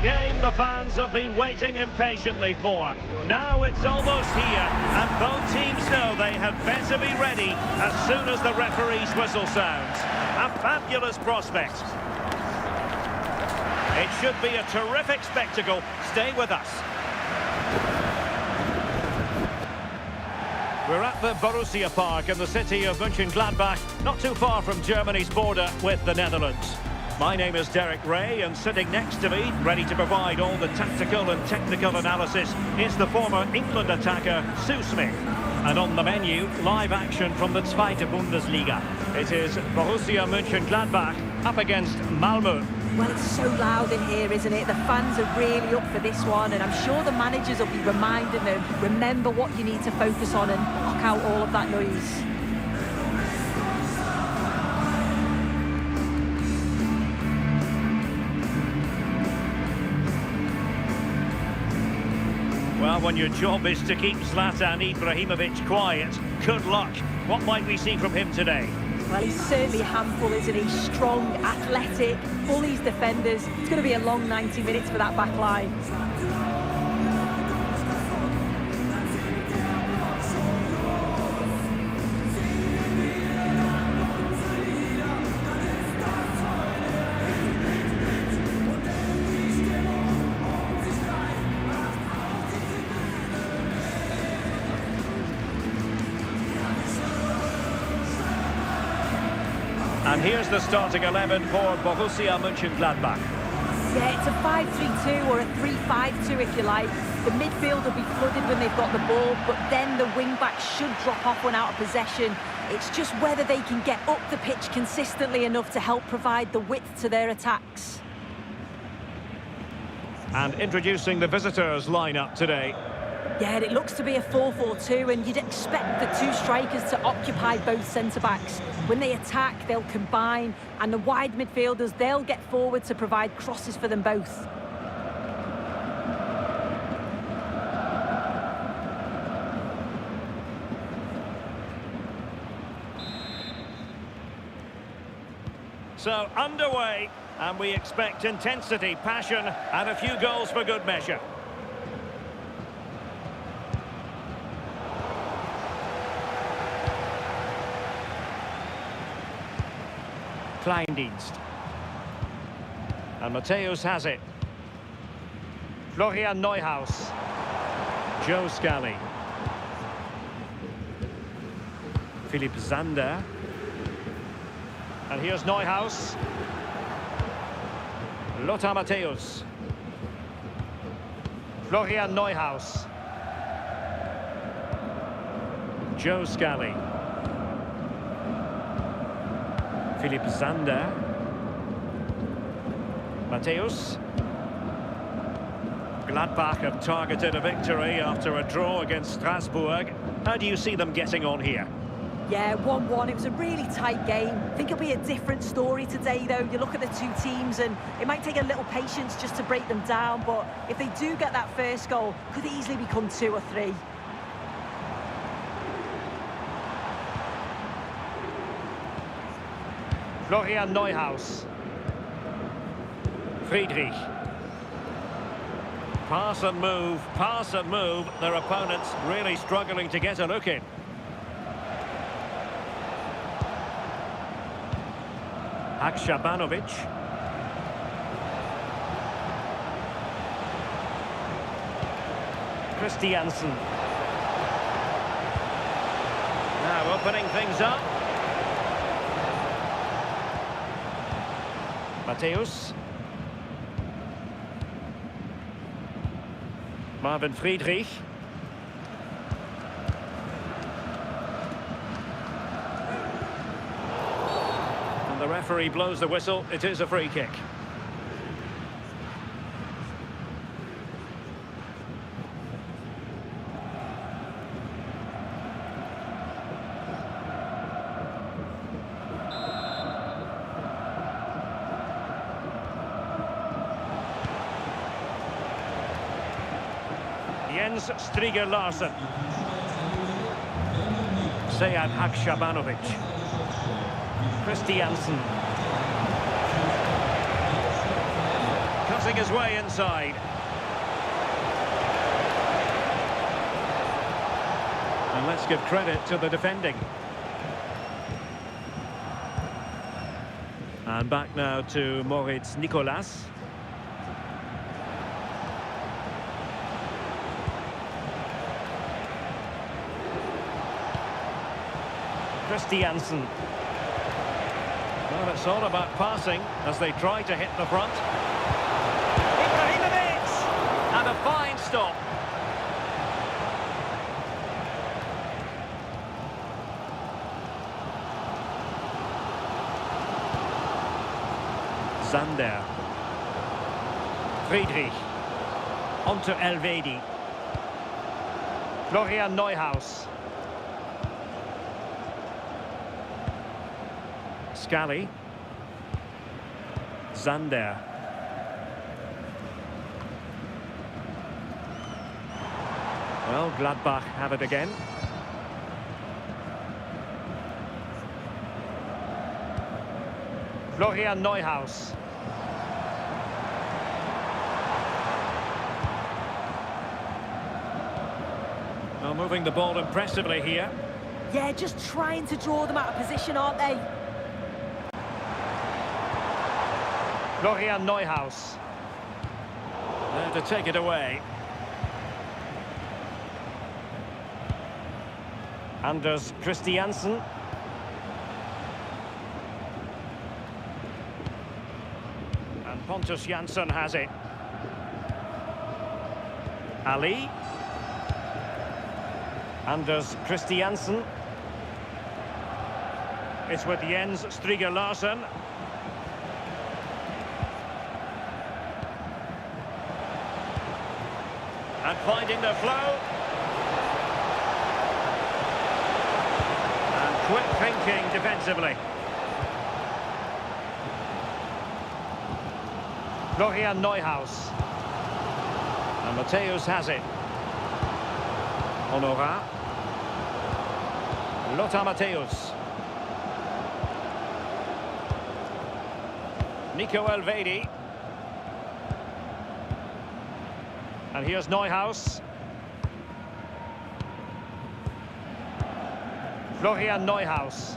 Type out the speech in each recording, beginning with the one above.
game the fans have been waiting impatiently for. Now it's almost here, and both teams know they had better be ready as soon as the referee's whistle sounds. A fabulous prospect. It should be a terrific spectacle. Stay with us. We're at the Borussia Park in the city of Mochengladbach, not too far from Germany's border with the Netherlands. My name is Derek Ray, and sitting next to me, ready to provide all the tactical and technical analysis, is the former England attacker, Sue Smith. And on the menu, live action from the Zweite Bundesliga. It is Borussia Mochengladbach up against Malmo. Well, it's so loud in here, isn't it? The fans are really up for this one, and I'm sure the managers will be reminding them, remember what you need to focus on and block out all of that noise. Well, when your job is to keep Zlatan Ibrahimovic quiet, good luck. What might we see from him today? Well, he's certainly a handful, isn't he? Strong, athletic, bullies defenders. It's going to be a long 90 minutes for that back line. And here's the starting 11 for Borussia Mönchengladbach. Yeah, it's a 5-3-2 or a 3-5-2 if you like. The midfield will be flooded when they've got the ball, but then the wing-backs should drop off when out of possession. It's just whether they can get up the pitch consistently enough to help provide the width to their attacks. And introducing the visitors' lineup today. Yeah, it looks to be a 4-4-2, and you'd expect the two strikers to occupy both centre-backs. When they attack, they'll combine, and the wide midfielders, they'll get forward to provide crosses for them both. So, underway, and we expect intensity, passion, and a few goals for good measure. Kleindienst. And Matthäus has it. Florian Neuhaus. Joe Scally. Philipp Zander. And here's Neuhaus. Lothar Matthäus. Florian Neuhaus. Joe Scally. Philipp Zander. Matthäus. Gladbach have targeted a victory after a draw against Strasbourg. How do you see them getting on here? Yeah, 1-1. It was a really tight game. I think it'll be a different story today, though. You look at the two teams, and it might take a little patience just to break them down. But if they do get that first goal, could easily become 2 or 3. Florian Neuhaus. Friedrich. Pass and move, pass and move. Their opponents really struggling to get a look in. Hakshabanovic. Christiansen. Now opening things up. Matthäus. Marvin Friedrich. And the referee blows the whistle. It is a free kick. Jens Striger Larsen. Sead Hakshabanovic. Christiansen. Crossing his way inside. And let's give credit to the defending. And back now to Moritz Nicolas. Christiansen. Well, it's all about passing as they try to hit the front. Ibrahimovic! And a fine stop. Zander. Friedrich. On to Elvedi. Florian Neuhaus. Scally. Zander. Well, Gladbach have it again. Florian Neuhaus. Well, moving the ball impressively here. Yeah, just trying to draw them out of position, aren't they? Florian Neuhaus. There to take it away. Anders Christiansen. And Pontus Jansson has it. Ali. Anders Christiansen. It's with Jens Striger Larsen. And finding the flow. And quick thinking defensively. Florian Neuhaus. And Matthäus has it. Honora. Lothar Matthäus. Nico Elvedi. And here's Neuhaus. Florian Neuhaus.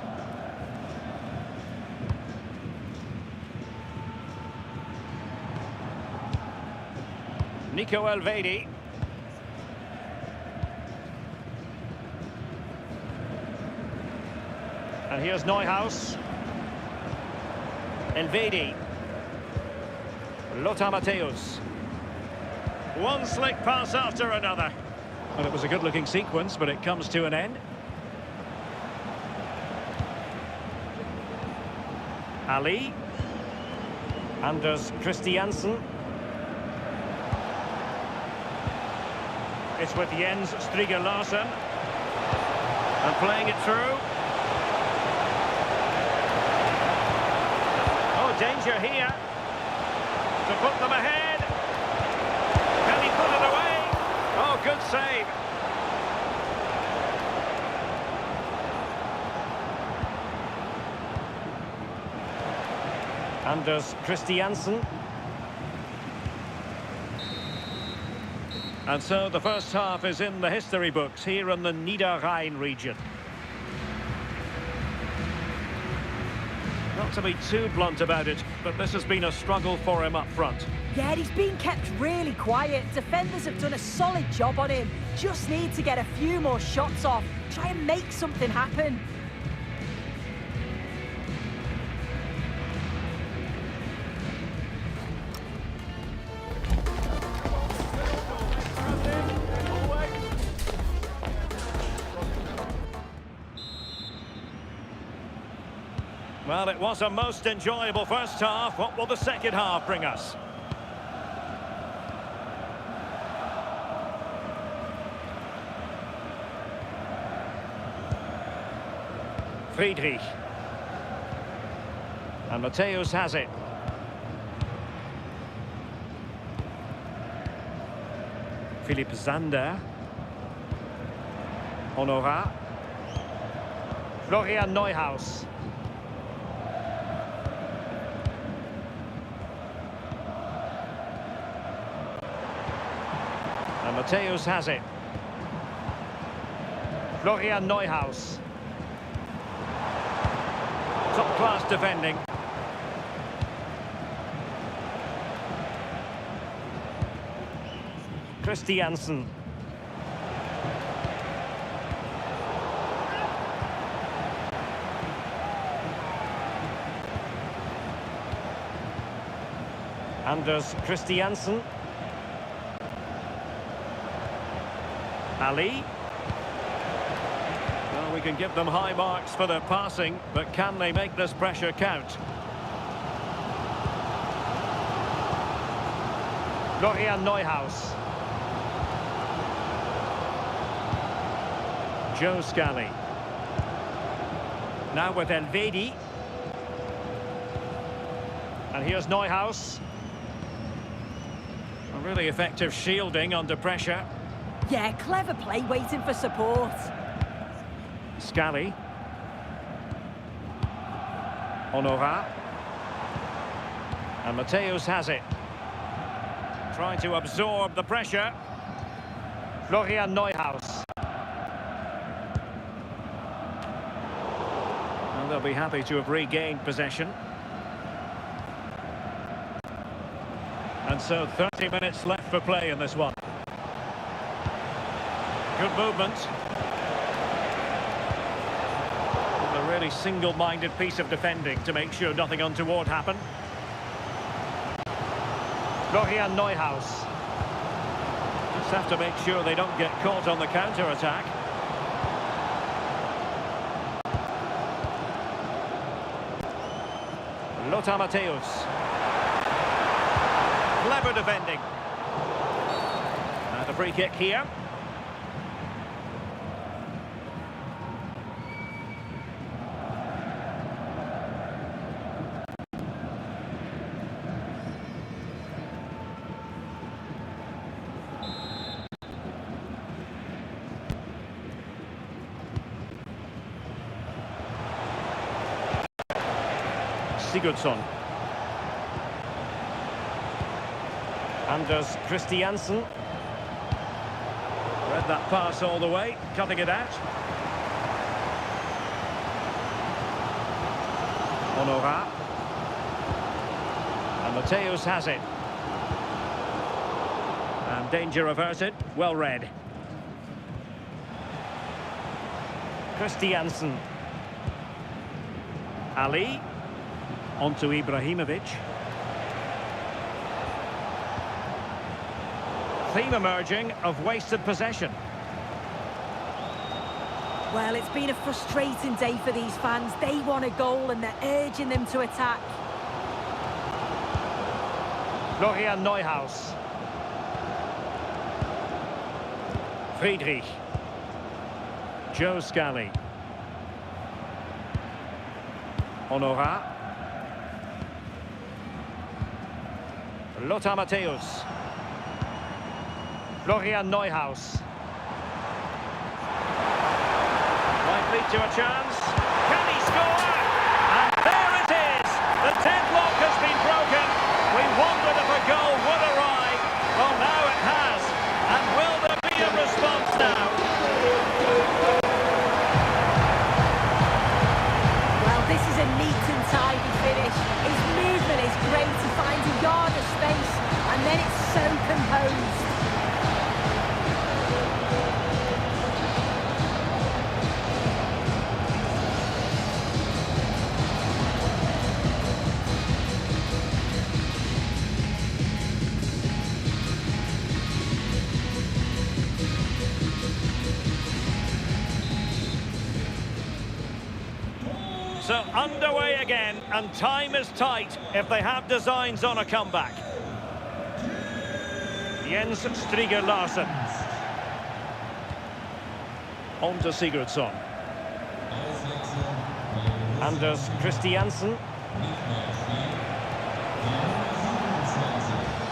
Nico Elvedi. And here's Neuhaus. Elvedi. Lothar Matthäus. One slick pass after another. Well, it was a good-looking sequence, but it comes to an end. Ali. Anders Christiansen. It's with Jens Striger Larsen. And playing it through. Oh, danger here. To put them ahead. Can he put it away? Oh, good save. Anders Christiansen. And so the first half is in the history books here in the Niederrhein region. Not to be too blunt about it, but this has been a struggle for him up front. Yeah, he's been kept really quiet. Defenders have done a solid job on him. Just need to get a few more shots off. Try and make something happen. Well, it was a most enjoyable first half. What will the second half bring us? Friedrich. And Matthäus has it. Philipp Zander. Honora. Florian Neuhaus. And Mateus has it. Florian Neuhaus. Top-class defending. Christiansen. Anders Christiansen. Ali. Well, we can give them high marks for their passing, but can they make this pressure count? Florian Neuhaus. Joe Scally. Now with Elvedi. And here's Neuhaus. A really effective shielding under pressure. Yeah, clever play, waiting for support. Scally. Honorat. And Mateus has it. Trying to absorb the pressure. Florian Neuhaus. And they'll be happy to have regained possession. And so 30 minutes left for play in this one. Good movement. A really single-minded piece of defending to make sure nothing untoward happened. Florian Neuhaus. Just have to make sure they don't get caught on the counter-attack. Lothar Matthäus. Clever defending. And a free kick here. Sigurdsson. Anders Christiansen. Read that pass all the way, cutting it out. Honorat. And Mateus has it. And danger averted, well read. Christiansen. Ali. On to Ibrahimovic. Theme emerging of wasted possession. Well, it's been a frustrating day for these fans. They want a goal and they're urging them to attack. Florian Neuhaus. Friedrich. Joe Scally. Honorat. Lothar Matthäus. Florian Neuhaus. Might lead to a chance. Can he score? And there it is! The deadlock has been broken. We wondered if a goal would arrive. Well, now it has. And will there be a response now? Well, this is a neat and tidy finish. His movement is great. He finds a yard of space, and then it's so composed. So underway again, and time is tight if they have designs on a comeback. Jens Striger Larsen. On to Sigurdsson. Anders Christiansen.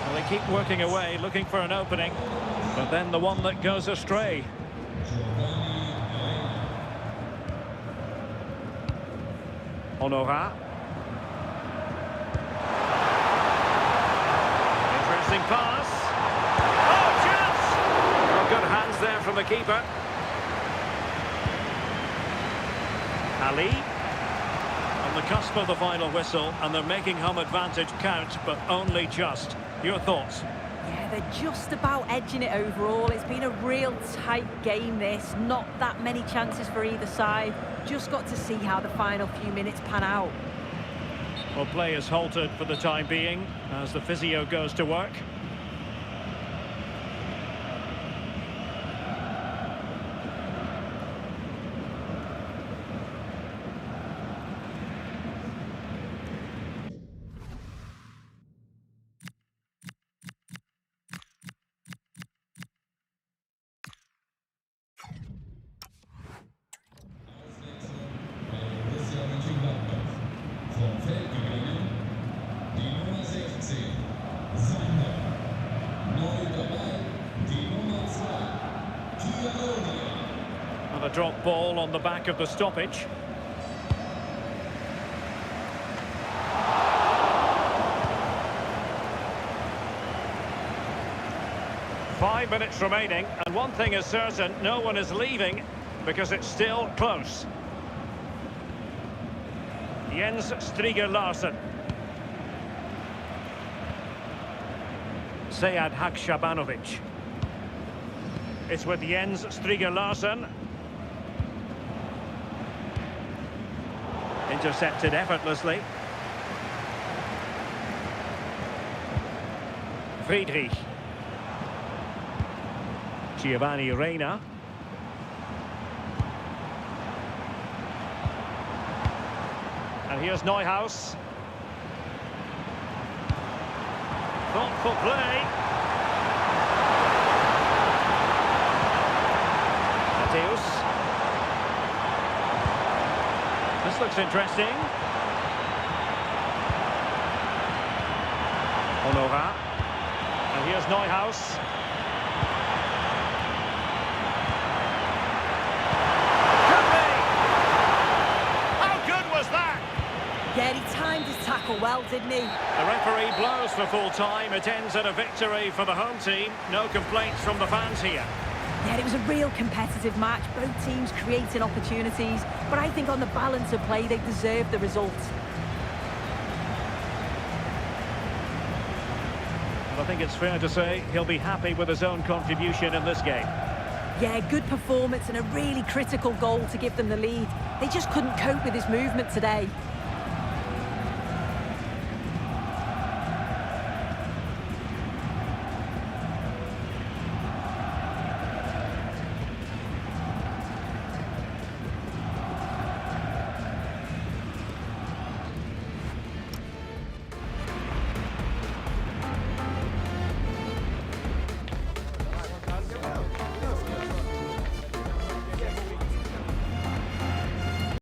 Well, they keep working away, looking for an opening, but then the one that goes astray. Honorat. Interesting pass. Oh, chance! the keeper. Ali. On the cusp of the final whistle, and they're making home advantage count, but only just. Your thoughts? Yeah, they're just about edging it overall. It's been a real tight game, this. Not that many chances for either side. Just got to see how the final few minutes pan out. Well, play is halted for the time being as the physio goes to work. Borussia Mönchengladbach. Vom Feld gegangen, die Nummer 16, Sander. Neu dabei, die Nummer 2, And a drop ball on the back of the stoppage. Five minutes remaining, and one thing is certain, no one is leaving because it's still close. Jens Striger Larsen. Sead Hakshabanovic. It's with Jens Striger Larsen. Intercepted effortlessly. Friedrich. Giovanni Reina. And here's Neuhaus. Thoughtful play. Mateus. This looks interesting. Honora. And here's Neuhaus. Yeah, he timed his tackle well, didn't he? The referee blows for full time. It ends at a victory for the home team. No complaints from the fans here. Yeah, it was a real competitive match. Both teams creating opportunities. But I think on the balance of play, they deserved the result. Well, I think it's fair to say he'll be happy with his own contribution in this game. Yeah, good performance and a really critical goal to give them the lead. They just couldn't cope with his movement today.